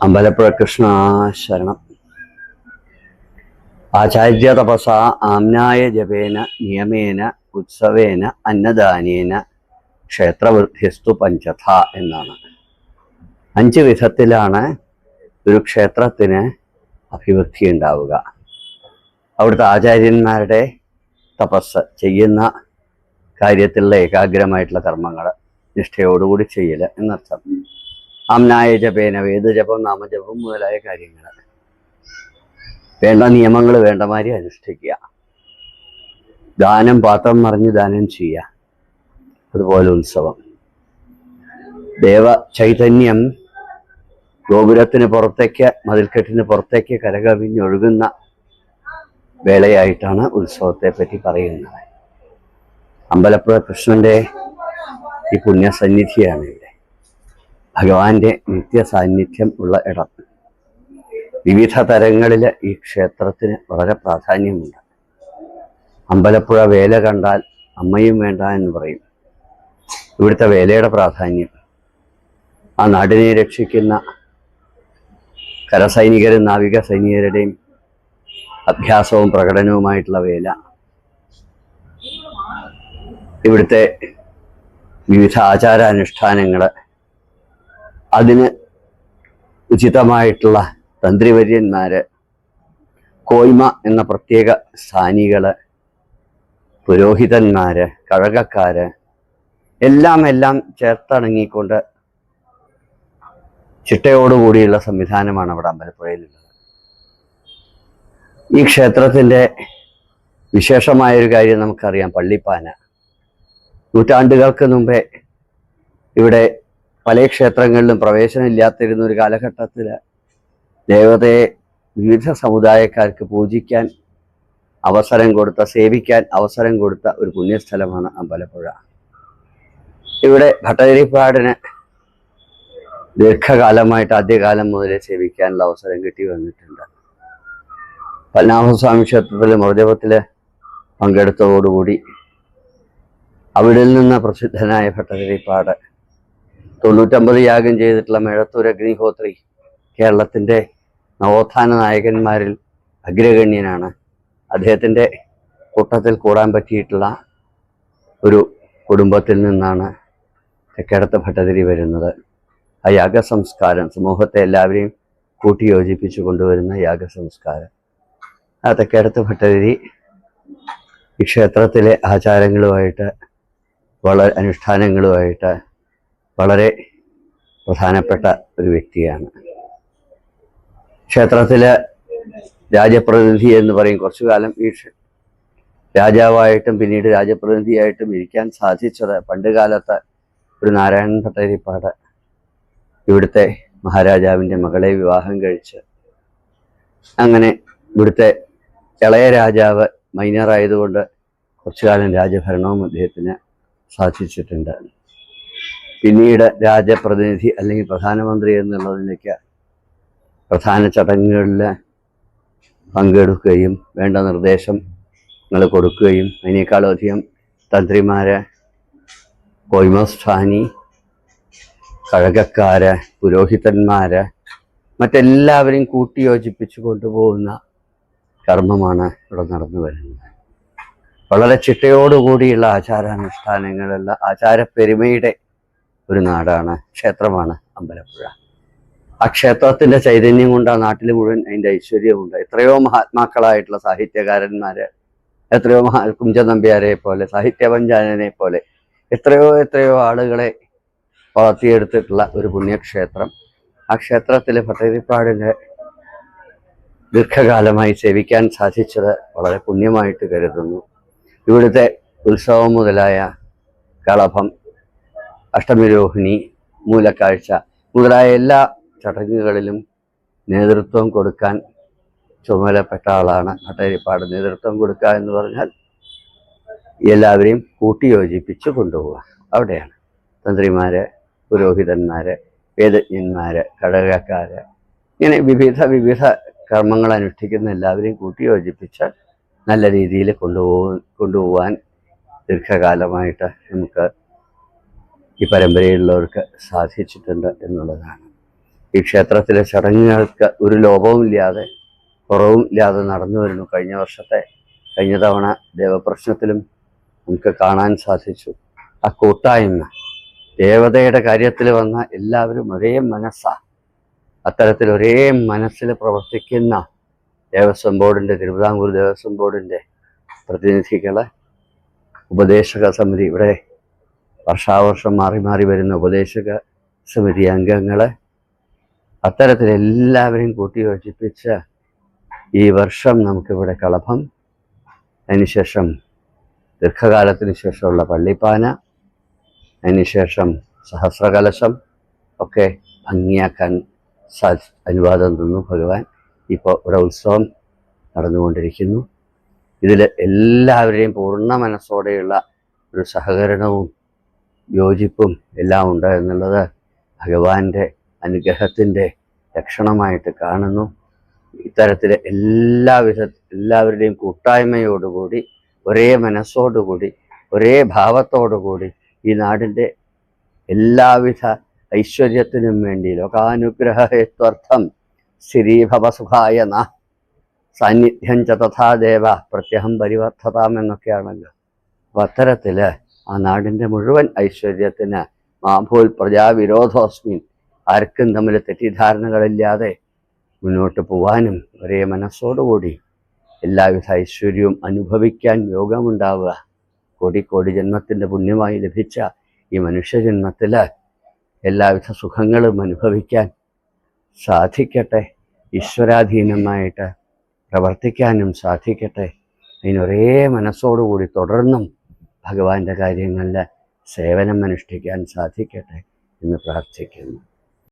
അമ്പലപ്പുഴ കൃഷ്ണ ശരണം. ആചാര്യ തപസ ആമ്നായ ജപേന നിയമേന ഉത്സവേന അന്നദാനേന ക്ഷേത്രവൃദ്ധിസ്തു പഞ്ചഥ എന്നാണ്. 5 വിധത്തിലാണ് ഒരു ക്ഷേത്രത്തിന് അഭിവൃദ്ധി ഉണ്ടാവുക. അവിടുത്തെ ആചാര്യന്മാരുടെ തപസ്, ചെയ്യുന്ന കാര്യത്തിലുള്ള ഏകാഗ്രമായിട്ടുള്ള കർമ്മങ്ങൾ നിഷ്ഠയോടുകൂടി ചെയ്യൽ എന്നർത്ഥം. ആമ്നായ ജപേന, വേദജപം, നാമജപം മുതലായ കാര്യങ്ങൾ വേണ്ട നിയമങ്ങൾ വേണ്ടമാതിരി അനുഷ്ഠിക്കുക. ദാനം, പാത്രം നിറഞ്ഞ് ദാനം ചെയ്യുക. അതുപോലെ ഉത്സവം, ദേവ ചൈതന്യം ഗോപുരത്തിന് പുറത്തേക്ക്, മതിൽക്കെട്ടിന് പുറത്തേക്ക് കരകവിഞ്ഞൊഴുകുന്ന വേളയായിട്ടാണ് ഉത്സവത്തെ പറ്റി പറയുന്നത്. അമ്പലപ്പുഴ കൃഷ്ണന്റെ ഈ പുണ്യസന്നിധിയാണ് ഇവിടെ, ഭഗവാന്റെ നിത്യ സാന്നിധ്യം ഉള്ള ഇടം. വിവിധ തരങ്ങളിൽ ഈ ക്ഷേത്രത്തിന് വളരെ പ്രാധാന്യമുണ്ട്. അമ്പലപ്പുഴ വേല കണ്ടാൽ അമ്മയും വേണ്ട എന്ന് പറയും. ഇവിടുത്തെ വേലയുടെ പ്രാധാന്യം, ആ നാടിനെ രക്ഷിക്കുന്ന കരസൈനികരും നാവിക സൈനികരുടെയും അഭ്യാസവും പ്രകടനവുമായിട്ടുള്ള വേല, ഇവിടുത്തെ വിവിധ ആചാരാനുഷ്ഠാനങ്ങൾ, അതിന് ഉചിതമായിട്ടുള്ള തന്ത്രിവര്യന്മാര്, കോയ്മ എന്ന പ്രത്യേക സ്ഥാനികള്, പുരോഹിതന്മാര്, കഴകക്കാര്, എല്ലാം ചേർത്തടങ്ങിക്കൊണ്ട് ചിട്ടയോടുകൂടിയുള്ള സംവിധാനമാണ് അവിടെ അമ്പലപ്പുഴയിലുള്ളത്. ഈ ക്ഷേത്രത്തിൻ്റെ വിശേഷമായൊരു കാര്യം നമുക്കറിയാം, പള്ളിപ്പാന. നൂറ്റാണ്ടുകൾക്ക് മുമ്പേ ഇവിടെ പല ക്ഷേത്രങ്ങളിലും പ്രവേശനമില്ലാത്തിരുന്ന ഒരു കാലഘട്ടത്തിൽ ദേവതയെ വിവിധ സമുദായക്കാർക്ക് പൂജിക്കാൻ അവസരം കൊടുത്ത, സേവിക്കാൻ അവസരം കൊടുത്ത ഒരു പുണ്യസ്ഥലമാണ് അമ്പലപ്പുഴ. ഇവിടെ ഭട്ടതിരിപ്പാടിന് ദീർഘകാലമായിട്ട് ആദ്യകാലം മുതലേ സേവിക്കാനുള്ള അവസരം കിട്ടി വന്നിട്ടുണ്ട്. പത്മനാഭസ്വാമി ക്ഷേത്രത്തിൽ മൃജപത്തിൽ പങ്കെടുത്തതോടുകൂടി അവിടെ നിന്ന് പ്രസിദ്ധനായ ഭട്ടതിരിപ്പാട് 99 യാഗം ചെയ്തിട്ടുള്ള മേഴത്തൂർ അഗ്നിഹോത്രി കേരളത്തിൻ്റെ നവോത്ഥാന നായകന്മാരിൽ അഗ്രഗണ്യനാണ്. അദ്ദേഹത്തിൻ്റെ കൂട്ടത്തിൽ കൂടാൻ പറ്റിയിട്ടുള്ള ഒരു കുടുംബത്തിൽ നിന്നാണ് തെക്കേടത്ത് ഭട്ടതിരി വരുന്നത്. ആ യാഗസംസ്കാരം, സമൂഹത്തെ എല്ലാവരെയും കൂട്ടിയോജിപ്പിച്ചു കൊണ്ടുവരുന്ന യാഗസംസ്കാരം, ആ തെക്കേടത്ത് ഭട്ടതിരി ഈ ക്ഷേത്രത്തിലെ ആചാരങ്ങളുമായിട്ട്, വളരെ അനുഷ്ഠാനങ്ങളുമായിട്ട് വളരെ പ്രധാനപ്പെട്ട ഒരു വ്യക്തിയാണ്. ക്ഷേത്രത്തിലെ രാജപ്രതിനിധി എന്ന് പറയും. കുറച്ചു കാലം ഈ രാജാവായിട്ടും പിന്നീട് രാജപ്രതിനിധിയായിട്ടും ഇരിക്കാൻ സാധിച്ചത് പണ്ട് കാലത്ത് ഒരു നാരായണൻ ഭട്ടതിരിപ്പാട് ഇവിടുത്തെ മഹാരാജാവിൻ്റെ മകളെ വിവാഹം കഴിച്ച്, അങ്ങനെ ഇവിടുത്തെ ഇളയ രാജാവ് മൈനറായതുകൊണ്ട് കുറച്ചു കാലം രാജഭരണവും അദ്ദേഹത്തിന് സാധിച്ചിട്ടുണ്ട്. പിന്നീട് രാജപ്രതിനിധി അല്ലെങ്കിൽ പ്രധാനമന്ത്രി എന്നുള്ളതിലേക്ക് പ്രധാന ചടങ്ങുകളിൽ പങ്കെടുക്കുകയും വേണ്ട നിർദ്ദേശങ്ങൾ കൊടുക്കുകയും, അതിനേക്കാളും അധികം തന്ത്രിമാര്, കോയ്മസ്ഥാനി, കഴകക്കാര്, പുരോഹിതന്മാര്, മറ്റെല്ലാവരെയും കൂട്ടിയോജിപ്പിച്ചു കൊണ്ടുപോകുന്ന കർമ്മമാണ് ഇവിടെ നടന്നു വരുന്നത്. വളരെ ചിട്ടയോടുകൂടിയുള്ള ആചാരാനുഷ്ഠാനങ്ങളുള്ള ആചാരപ്പെരുമയുടെ ഒരു നാടാണ്, ക്ഷേത്രമാണ് അമ്പലപ്പുഴ. ആ ക്ഷേത്രത്തിൻ്റെ ചൈതന്യം കൊണ്ട് ആ നാട്ടിൽ മുഴുവൻ അതിൻ്റെ ഐശ്വര്യമുണ്ട്. എത്രയോ മഹാത്മാക്കളായിട്ടുള്ള സാഹിത്യകാരന്മാര്, എത്രയോ കുഞ്ചൻ നമ്പ്യാരെ പോലെ, സാഹിത്യപഞ്ചാനനെ പോലെ എത്രയോ ആളുകളെ വളർത്തിയെടുത്തിട്ടുള്ള ഒരു പുണ്യക്ഷേത്രം. ആ ക്ഷേത്രത്തിലെ ഭട്ടതിരിപ്പാടിനെ ദീർഘകാലമായി സേവിക്കാൻ സാധിച്ചത് വളരെ പുണ്യമായിട്ട് കരുതുന്നു. ഇവിടുത്തെ ഉത്സവം മുതലായ കളഭം, അഷ്ടമിരോഹിണി, മൂലക്കാഴ്ച മുതലായ എല്ലാ ചടങ്ങുകളിലും നേതൃത്വം കൊടുക്കാൻ ചുമതലപ്പെട്ട ആളാണ് ഭട്ടതിരിപ്പാട്. നേതൃത്വം കൊടുക്കുക എന്ന് പറഞ്ഞാൽ എല്ലാവരെയും കൂട്ടിയോജിപ്പിച്ച് കൊണ്ടുപോവുക. അവിടെയാണ് തന്ത്രിമാര്, പുരോഹിതന്മാര്, വേദജ്ഞന്മാര്, കഴകക്കാര്, ഇങ്ങനെ വിവിധ കർമ്മങ്ങൾ അനുഷ്ഠിക്കുന്ന എല്ലാവരെയും കൂട്ടിയോജിപ്പിച്ച് നല്ല രീതിയിൽ കൊണ്ടുപോകാൻ ദീർഘകാലമായിട്ട് നമുക്ക് ഈ പരമ്പരയിലുള്ളവർക്ക് സാധിച്ചിട്ടുണ്ട് എന്നുള്ളതാണ്. ഈ ക്ഷേത്രത്തിലെ ചടങ്ങുകൾക്ക് ഒരു ലോപവും ഇല്ലാതെ കുറവും ഇല്ലാതെ നടന്നു വരുന്നു. കഴിഞ്ഞ തവണ ദേവപ്രശ്നത്തിലും നമുക്ക് കാണാൻ സാധിച്ചു. ആ കൂട്ടായ്മ, ദേവതയുടെ കാര്യത്തിൽ വന്ന എല്ലാവരും ഒരേ മനസ്സാണ്. അത്തരത്തിൽ ഒരേ മനസ്സിൽ പ്രവർത്തിക്കുന്ന തിരുവിതാംകൂർ ദേവസ്വം ബോർഡിൻ്റെ പ്രതിനിധികളെ, ഉപദേശക സമിതി, ഇവിടെ വർഷാവർഷം മാറി മാറി വരുന്ന ഉപദേശക സമിതി അംഗങ്ങളെ, അത്തരത്തിൽ എല്ലാവരെയും കൂട്ടിയോജിപ്പിച്ച് ഈ വർഷം നമുക്കിവിടെ കളഭം, അതിനുശേഷം ദീർഘകാലത്തിന് ശേഷമുള്ള പള്ളിപ്പാന, അതിനുശേഷം സഹസ്രകലശം ഒക്കെ ഭംഗിയാക്കാൻ അനുവാദം തന്നു ഭഗവാൻ. ഇപ്പോൾ ഇവിടെ ഉത്സവം നടന്നുകൊണ്ടിരിക്കുന്നു. ഇതിൽ എല്ലാവരെയും പൂർണ്ണ മനസ്സോടെയുള്ള ഒരു സഹകരണവും യോജിപ്പും എല്ലാം ഉണ്ട് എന്നുള്ളത് ഭഗവാന്റെ അനുഗ്രഹത്തിൻ്റെ ലക്ഷണമായിട്ട് കാണുന്നു. ഇത്തരത്തിൽ എല്ലാവരുടെയും കൂട്ടായ്മയോടുകൂടി, ഒരേ മനസ്സോടുകൂടി, ഒരേ ഭാവത്തോടുകൂടി ഈ നാടിൻ്റെ എല്ലാവിധ ഐശ്വര്യത്തിനും വേണ്ടി ലോകാനുഗ്രഹ ഹേത്വർത്ഥം സ്ഥിരീഭവസുഖായ ന സാന്നിധ്യം ച തഥാ ദേവ പ്രത്യഹം പരിവർത്തതാം എന്നൊക്കെയാണല്ലോ. അപ്പം അത്തരത്തിൽ ആ നാടിൻ്റെ മുഴുവൻ ഐശ്വര്യത്തിന് മാഭൂൽ പ്രജാവിരോധോസ്മിൻ, ആർക്കും തമ്മിൽ തെറ്റിദ്ധാരണകളില്ലാതെ മുന്നോട്ട് പോവാനും ഒരേ മനസ്സോടുകൂടി എല്ലാവിധ ഐശ്വര്യവും അനുഭവിക്കാൻ യോഗമുണ്ടാവുക, കോടി ജന്മത്തിൻ്റെ പുണ്യമായി ലഭിച്ച ഈ മനുഷ്യജന്മത്തിൽ എല്ലാവിധ സുഖങ്ങളും അനുഭവിക്കാൻ സാധിക്കട്ടെ. ഈശ്വരാധീനമായിട്ട് പ്രവർത്തിക്കാനും സാധിക്കട്ടെ. അതിനൊരേ മനസ്സോടുകൂടി തുടർന്നും ഭഗവാന്റെ കാര്യങ്ങളിൽ സേവനം അനുഷ്ഠിക്കാൻ സാധിക്കട്ടെ എന്ന് പ്രാർത്ഥിക്കുന്നു.